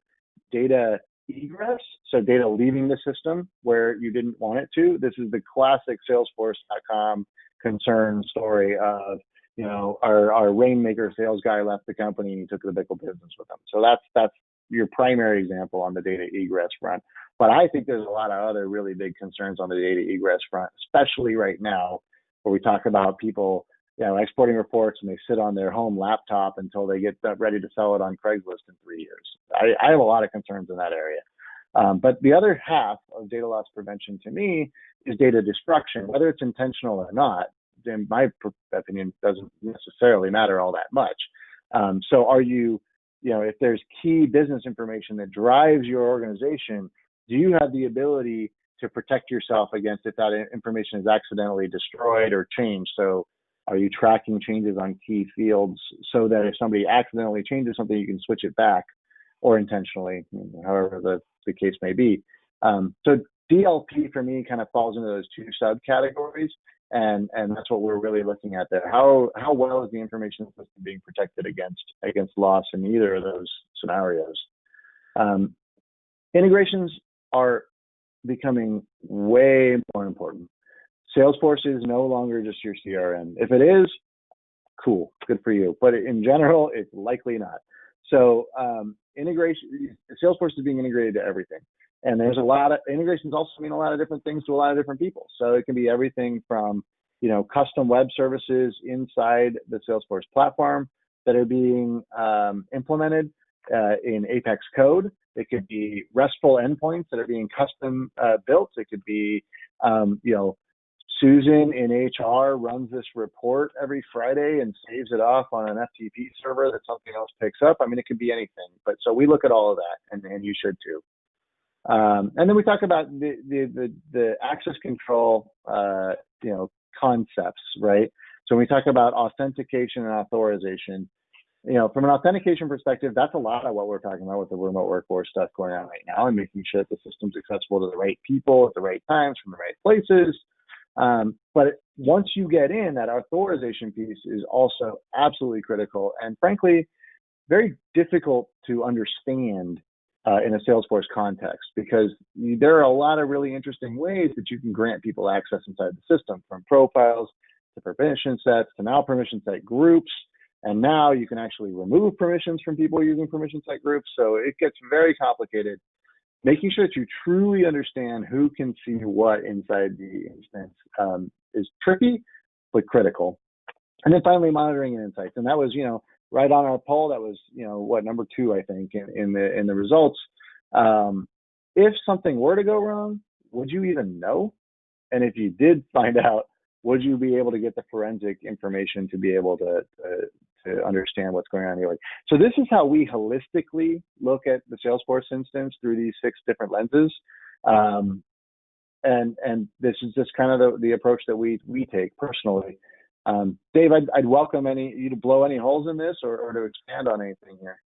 data egress, so data leaving the system where you didn't want it to. This is the classic Salesforce.com concern story of, you know, our Rainmaker sales guy left the company and he took the Bickle business with him. So that's your primary example on the data egress front. But I think there's a lot of other really big concerns on the data egress front, especially right now, where we talk about people, you know, exporting reports and they sit on their home laptop until they get ready to sell it on Craigslist in 3 years. I have a lot of concerns in that area. But the other half of data loss prevention to me is data destruction, whether it's intentional or not. In my opinion, doesn't necessarily matter all that much. So are you, you know, if there's key business information that drives your organization, do you have the ability to protect yourself against if that information is accidentally destroyed or changed? So are you tracking changes on key fields so that if somebody accidentally changes something, you can switch it back, or intentionally, however the case may be? So DLP for me kind of falls into those 2 subcategories, and that's what we're really looking at there. How well is the information system being protected against loss in either of those scenarios? Integrations are becoming way more important. Salesforce is no longer just your CRM. If it is, cool, good for you. But in general, it's likely not. So integration, Salesforce is being integrated to everything. And there's a lot of integrations also mean a lot of different things to a lot of different people. So it can be everything from, you know, custom web services inside the Salesforce platform that are being implemented in Apex code. It could be RESTful endpoints that are being custom built. It could be, you know, Susan in HR runs this report every Friday and saves it off on an FTP server that something else picks up. I mean, it could be anything. But so we look at all of that, and you should too. And then we talk about the access control, you know, concepts, right? So when we talk about authentication and authorization, you know, from an authentication perspective, that's a lot of what we're talking about with the remote workforce stuff going on right now, and making sure that the system's accessible to the right people at the right times from the right places. But once you get in, that authorization piece is also absolutely critical, and frankly, very difficult to understand in a Salesforce context, because there are a lot of really interesting ways that you can grant people access inside the system, from profiles to permission sets to now permission set groups. And now you can actually remove permissions from people using permission set groups. So it gets very complicated. Making sure that you truly understand who can see what inside the instance is tricky, but critical. And then finally, monitoring and insights. And that was, you know, right on our poll. That was, you know, what, number 2, I think, in the results. If something were to go wrong, would you even know? And if you did find out, would you be able to get the forensic information to be able to understand what's going on here? So this is how we holistically look at the Salesforce instance through these 6 different lenses. And this is just kind of the approach that we take personally. Dave, I'd welcome you to blow any holes in this or to expand on anything here.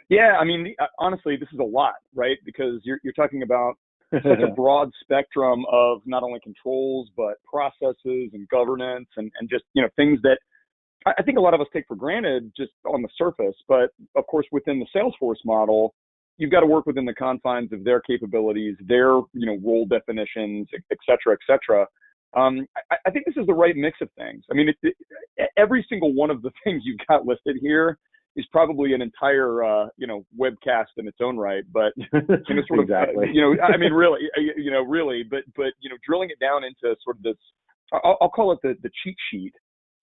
Yeah, I mean, honestly, this is a lot, right? Because you're talking about such a broad spectrum of not only controls, but processes and governance and just, you know, things that I think a lot of us take for granted just on the surface, but of course, within the Salesforce model, you've got to work within the confines of their capabilities, their role definitions, et cetera, et cetera. I think this is the right mix of things. I mean, every single one of the things you've got listed here is probably an entire, webcast in its own right. But sort of, exactly. I mean, really, really, but drilling it down into sort of this, I'll call it the cheat sheet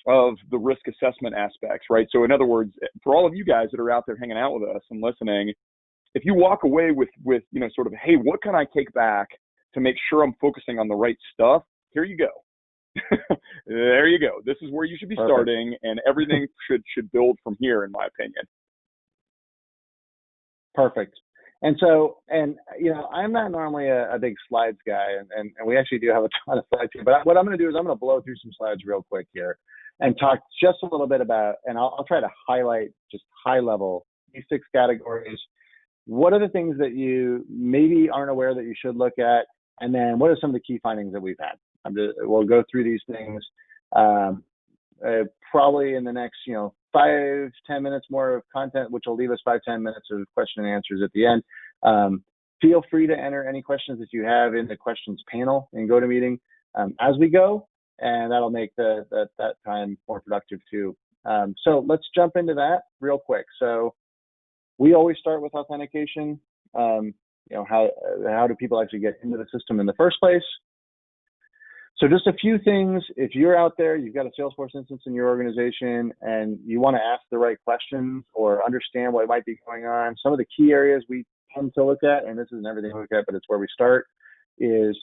of the risk assessment aspects, right? So in other words, for all of you guys that are out there hanging out with us and listening, if you walk away with sort of, hey, what can I take back to make sure I'm focusing on the right stuff? Here you go. There you go. This is where you should be starting, and everything should build from here, in my opinion. Perfect. And so, I'm not normally a big slides guy, and we actually do have a ton of slides here, but what I'm going to do is I'm going to blow through some slides real quick here and talk just a little bit about, and I'll try to highlight just high level these 6 categories. What are the things that you maybe aren't aware that you should look at? And then what are some of the key findings that we've had? We'll go through these things probably in the next, 5-10 minutes more of content, which will leave us 5-10 minutes of question and answers at the end. Feel free to enter any questions that you have in the questions panel in GoToMeeting as we go, and that'll make that time more productive too. So let's jump into that real quick. So we always start with authentication. How do people actually get into the system in the first place? So just a few things. If you're out there, you've got a Salesforce instance in your organization and you want to ask the right questions or understand what might be going on, some of the key areas we tend to look at, and this isn't everything we look at, but it's where we start, is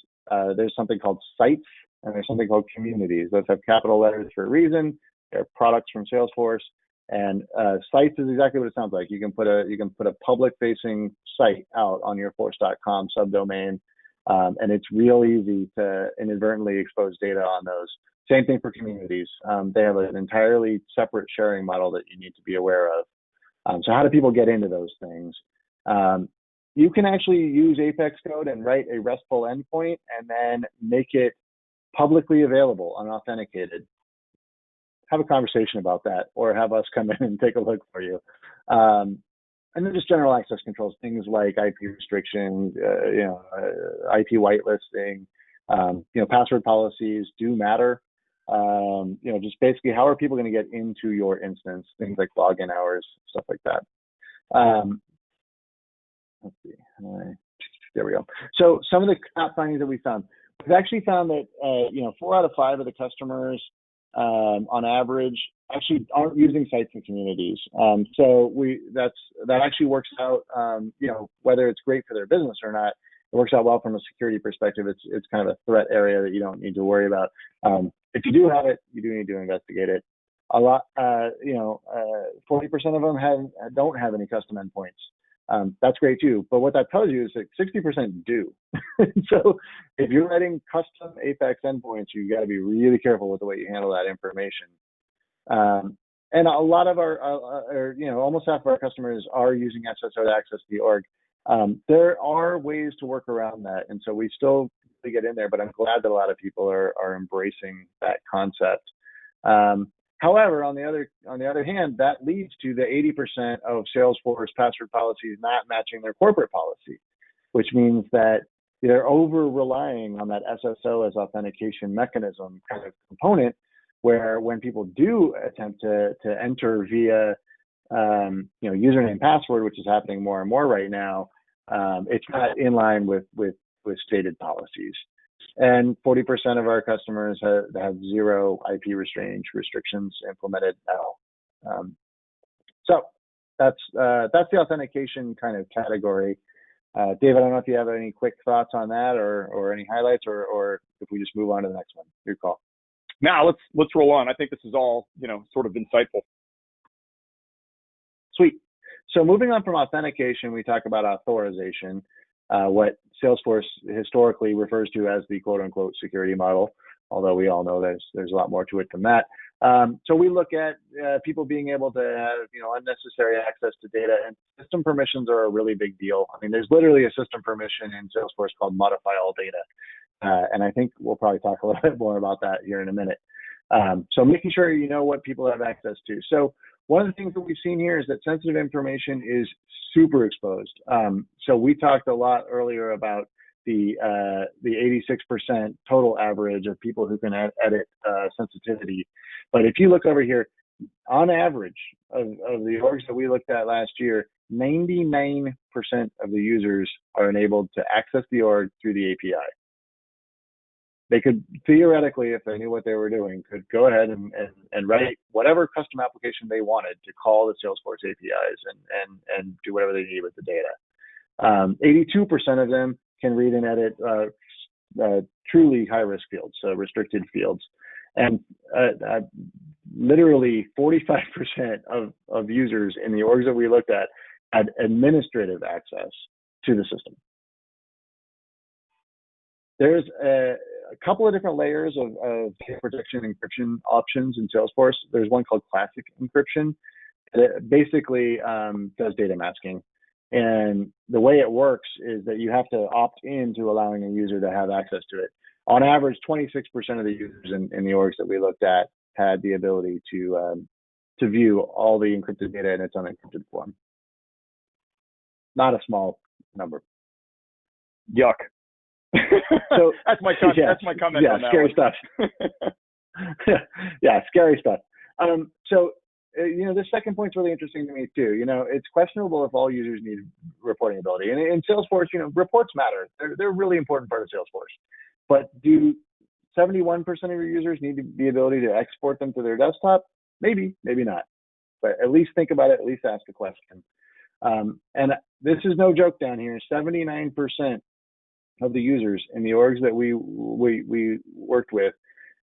there's something called sites and there's something called communities. Those have capital letters for a reason. They're products from Salesforce. And sites is exactly what it sounds like. You can put a public-facing site out on your force.com subdomain, and it's real easy to inadvertently expose data on those. Same thing for communities. They have an entirely separate sharing model that you need to be aware of. So how do people get into those things? You can actually use Apex code and write a RESTful endpoint and then make it publicly available, unauthenticated. Have a conversation about that, or have us come in and take a look for you. And then just general access controls, things like IP restriction, IP whitelisting, password policies do matter. Just basically how are people going to get into your instance, things like login hours, stuff like that. Let's see. There we go. So some of the top findings that we found. We've actually found that 4 out of 5 of the customers on average actually aren't using sites and communities. So that actually works out, whether it's great for their business or not, it works out well from a security perspective. It's kind of a threat area that you don't need to worry about. If you do have it, you do need to investigate it. A lot, 40% of them don't have any custom endpoints. That's great too. But what that tells you is that 60% do. So if you're writing custom Apex endpoints, you got to be really careful with the way you handle that information. And a lot of almost half of our customers are using SSO to access the org. There are ways to work around that, and so we still get in there. But I'm glad that a lot of people are embracing that concept. However, on the other hand, that leads to the 80% of Salesforce password policies not matching their corporate policy, which means that they're over relying on that SSO as authentication mechanism kind of component, where when people do attempt to enter via username password, which is happening more and more right now, it's not in line with stated policies. And 40% of our customers have 0 IP restrictions implemented at all. So that's the authentication kind of category. Dave, I don't know if you have any quick thoughts on that or any highlights, or if we just move on to the next one. Your call. Now let's roll on. I think this is all sort of insightful. Sweet. So moving on from authentication, we talk about authorization, what Salesforce historically refers to as the quote unquote security model, although we all know there's a lot more to it than that. So we look at people being able to have unnecessary access to data, and system permissions are a really big deal. I mean, there's literally a system permission in Salesforce called modify all data. And I think we'll probably talk a little bit more about that here in a minute. So making sure you know what people have access to. So one of the things that we've seen here is that sensitive information is super exposed. So we talked a lot earlier about the 86% total average of people who can edit sensitivity. But if you look over here, on average of the orgs that we looked at last year, 99% of the users are enabled to access the org through the API. They could theoretically, if they knew what they were doing, could go ahead and write whatever custom application they wanted to call the Salesforce APIs and do whatever they need with the data. 82% of them can read and edit truly high-risk fields, so restricted fields. And literally 45% of users in the orgs that we looked at had administrative access to the system. There's a couple of different layers of data protection encryption options in Salesforce. There's one called Classic Encryption. It basically does data masking. And the way it works is that you have to opt in to allowing a user to have access to it. On average, 26% of the users in the orgs that we looked at had the ability to view all the encrypted data in its unencrypted form. Not a small number. Yuck. So that's my comment. Yeah, that's my comment. Yeah, on that scary one. stuff. Yeah, scary stuff. So this second point's really interesting to me too. It's questionable if all users need reporting ability. And in Salesforce, reports matter. They're a really important part of Salesforce. But do 71% of your users need the ability to export them to their desktop? Maybe, maybe not. But at least think about it. At least ask a question. And this is no joke down here. 79% of the users in the orgs that we worked with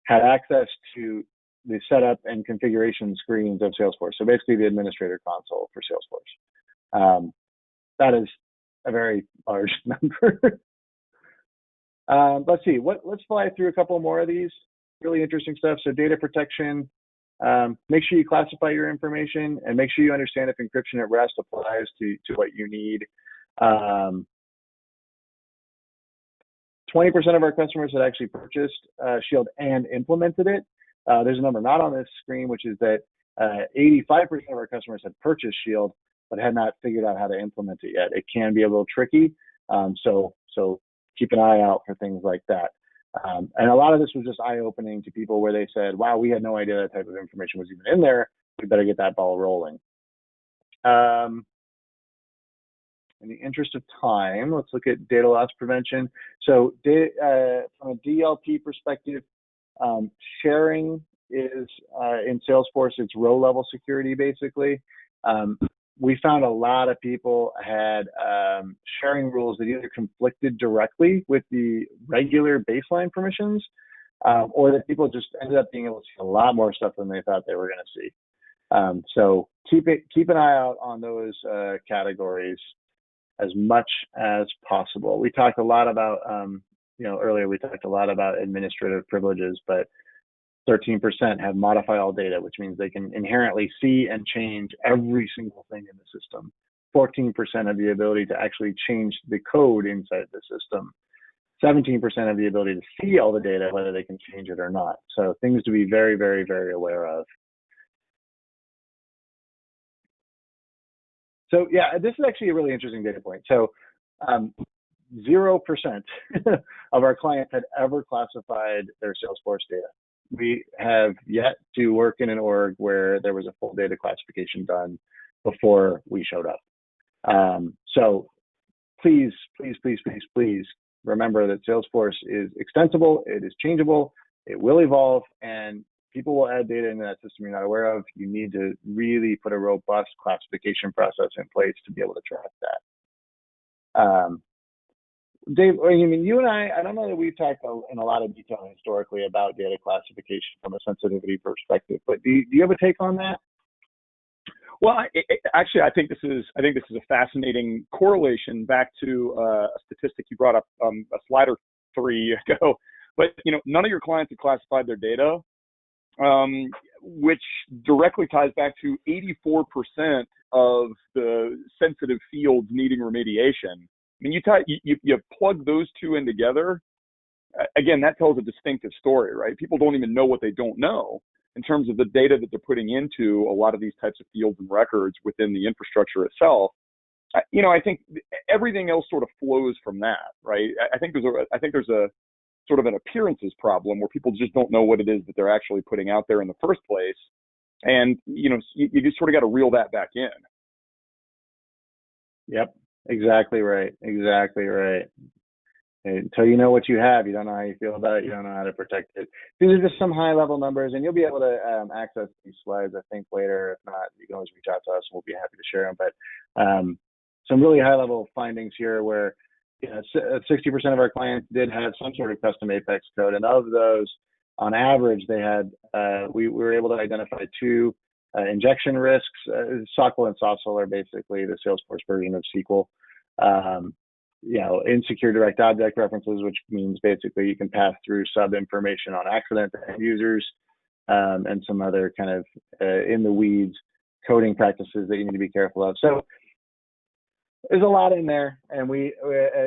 had access to the setup and configuration screens of Salesforce. So basically the administrator console for Salesforce. That is a very large number. Let's see, let's fly through a couple more of these really interesting stuff. So data protection, make sure you classify your information and make sure you understand if encryption at rest applies to what you need. 20% of our customers had actually purchased Shield and implemented it. There's a number not on this screen, which is that 85% of our customers had purchased Shield, but had not figured out how to implement it yet. It can be a little tricky, so keep an eye out for things like that. And a lot of this was just eye-opening to people where they said, wow, we had no idea that type of information was even in there. We better get that ball rolling. In the interest of time, let's look at data loss prevention. So from a DLP perspective, sharing is in Salesforce, it's row-level security, basically. We found a lot of people had sharing rules that either conflicted directly with the regular baseline permissions, or that people just ended up being able to see a lot more stuff than they thought they were going to see. So keep an eye out on those categories as much as possible. We talked a lot about, earlier we talked a lot about administrative privileges, but 13% have modify all data, which means they can inherently see and change every single thing in the system. 14% have the ability to actually change the code inside the system. 17% have the ability to see all the data, whether they can change it or not. So things to be very, very, very aware of. So yeah, this is actually a really interesting data point. So 0% of our clients had ever classified their Salesforce data. We have yet to work in an org where there was a full data classification done before we showed up. So please, please, please, please, please remember that Salesforce is extensible, it is changeable, it will evolve, and people will add data into that system you're not aware of. You need to really put a robust classification process in place to be able to track that. Dave, you and I don't know that we've talked in a lot of detail historically about data classification from a sensitivity perspective, but do you have a take on that? Well, actually, I think this is a fascinating correlation back to a statistic you brought up a slide or three ago. But none of your clients have classified their data, which directly ties back to 84% of the sensitive fields needing remediation. I mean, you plug those two in together, again, that tells a distinctive story, right? People don't even know what they don't know in terms of the data that they're putting into a lot of these types of fields and records within the infrastructure itself. I think everything else sort of flows from that, right? I think there's a sort of an appearances problem where people just don't know what it is that they're actually putting out there in the first place. And, you just sort of got to reel that back in. Yep, exactly right. Exactly right. Until you know what you have, you don't know how you feel about it, you don't know how to protect it. These are just some high level numbers, and you'll be able to access these slides, I think, later. If not, you can always reach out to us, and we'll be happy to share them. But some really high level findings here where 60% of our clients did have some sort of custom Apex code, and of those, on average, they had we were able to identify 2 injection risks. SOCL and SOSL are basically the Salesforce version of SQL. Insecure direct object references, which means basically you can pass through sub information on accident to end users, and some other kind of in the weeds coding practices that you need to be careful of. So there's a lot in there, and we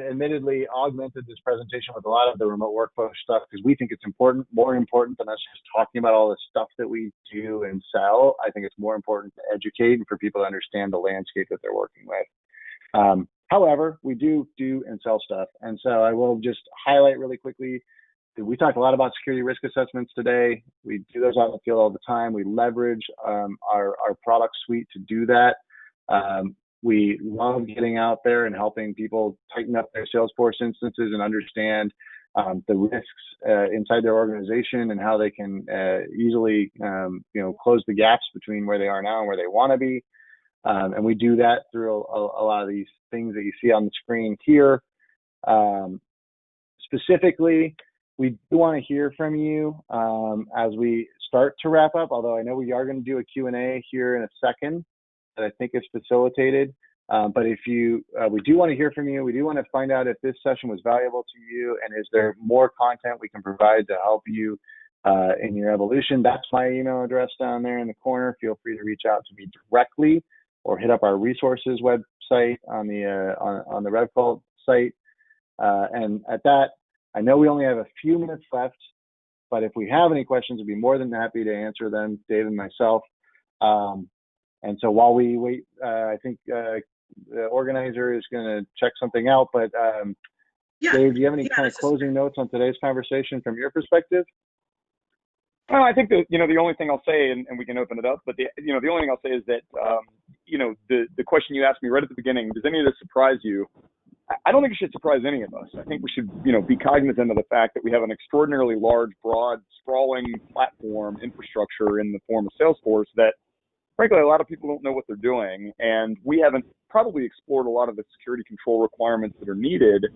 admittedly augmented this presentation with a lot of the remote workflow stuff because we think it's important, more important than us just talking about all the stuff that we do and sell. I think it's more important to educate and for people to understand the landscape that they're working with. However, we do and sell stuff, and so I will just highlight really quickly. We talked a lot about security risk assessments today. We do those out in the field all the time. We leverage our product suite to do that. We love getting out there and helping people tighten up their Salesforce instances and understand the risks inside their organization and how they can easily close the gaps between where they are now and where they want to be. And we do that through a lot of these things that you see on the screen here. Specifically, we do want to hear from you as we start to wrap up, although I know we are going to do a Q&A here in a second that I think is facilitated. But we do want to hear from you. We do want to find out if this session was valuable to you, and is there more content we can provide to help you in your evolution. That's my email address down there in the corner. Feel free to reach out to me directly or hit up our resources website on the RevCult site. And at that, I know we only have a few minutes left, but if we have any questions, we'd be more than happy to answer them, Dave and myself. And so while we wait, I think the organizer is going to check something out, but Dave, do you have any kind of closing notes on today's conversation from your perspective? Well, I think that, the only thing I'll say, and we can open it up, but the only thing I'll say is that, the question you asked me right at the beginning, does any of this surprise you? I don't think it should surprise any of us. I think we should, be cognizant of the fact that we have an extraordinarily large, broad, sprawling platform infrastructure in the form of Salesforce that, frankly, a lot of people don't know what they're doing, and we haven't probably explored a lot of the security control requirements that are needed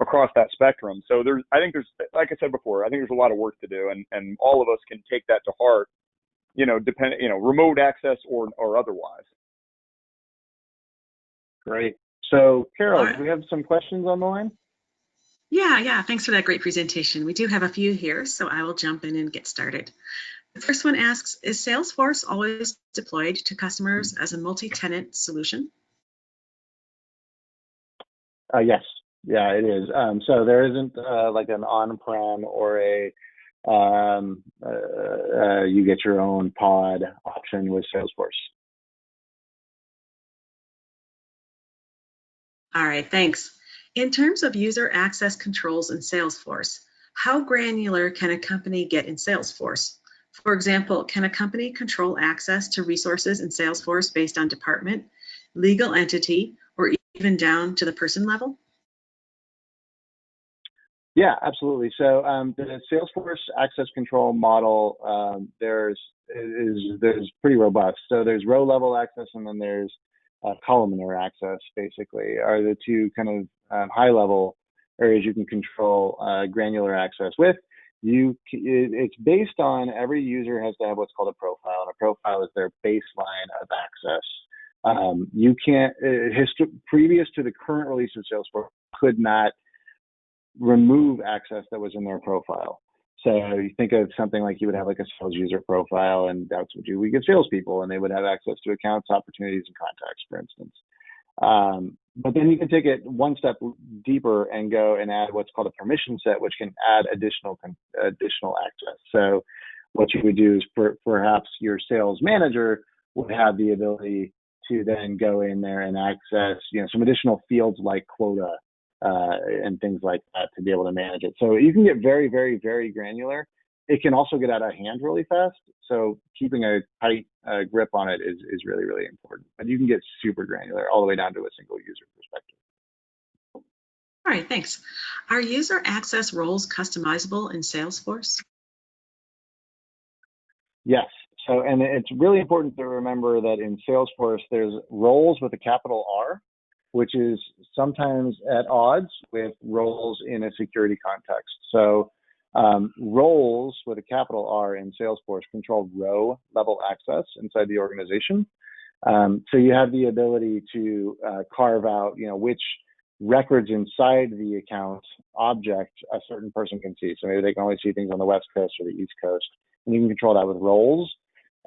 across that spectrum. So I think there's, like I said before, I think there's a lot of work to do, and all of us can take that to heart, remote access or otherwise. Great. So, Carol, do we have some questions on the line? Yeah. Thanks for that great presentation. We do have a few here, so I will jump in and get started. The first one asks, is Salesforce always deployed to customers as a multi-tenant solution? Yes. Yeah, it is. So there isn't like an on-prem or you get your own pod option with Salesforce. All right, thanks. In terms of user access controls in Salesforce, how granular can a company get in Salesforce? For example, can a company control access to resources in Salesforce based on department, legal entity, or even down to the person level? Yeah, absolutely. So the Salesforce access control model is pretty robust. So there's row level access, and then there's columnar access. Basically, are the two kind of high level areas you can control granular access with. It's based on every user has to have what's called a profile, and a profile is their baseline of access. You can't previous to the current release of Salesforce could not remove access that was in their profile. So you think of something like you would have like a sales user profile, and that's what we give salespeople, and they would have access to accounts, opportunities, and contacts, for instance. But then you can take it one step deeper and go and add what's called a permission set, which can add additional access. So what you would do is perhaps your sales manager would have the ability to then go in there and access, some additional fields like quota and things like that to be able to manage it. So you can get very, very, very granular. It can also get out of hand really fast. So keeping a tight grip on it is really, really important. But you can get super granular all the way down to a single user perspective. All right, thanks. Are user access roles customizable in Salesforce? Yes. So, and it's really important to remember that in Salesforce, there's roles with a capital R, which is sometimes at odds with roles in a security context. So roles with a capital R in Salesforce control row level access inside the organization. So you have the ability to carve out, which records inside the account object a certain person can see. So maybe they can only see things on the West Coast or the East Coast. And you can control that with roles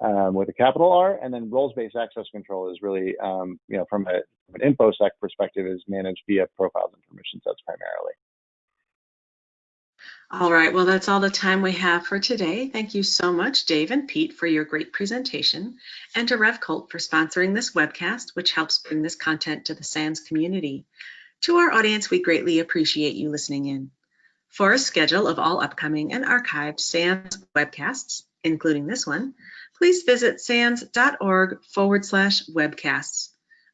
with a capital R. And then roles-based access control is really, from an InfoSec perspective, is managed via profiles and permission sets primarily. All right, well, that's all the time we have for today. Thank you so much, Dave and Pete, for your great presentation, and to RevCult for sponsoring this webcast, which helps bring this content to the SANS community. To our audience, we greatly appreciate you listening in. For a schedule of all upcoming and archived SANS webcasts, including this one, please visit sans.org/webcasts.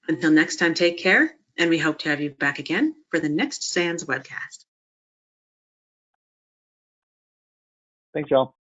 Until next time, take care, and we hope to have you back again for the next SANS webcast. Thanks, y'all.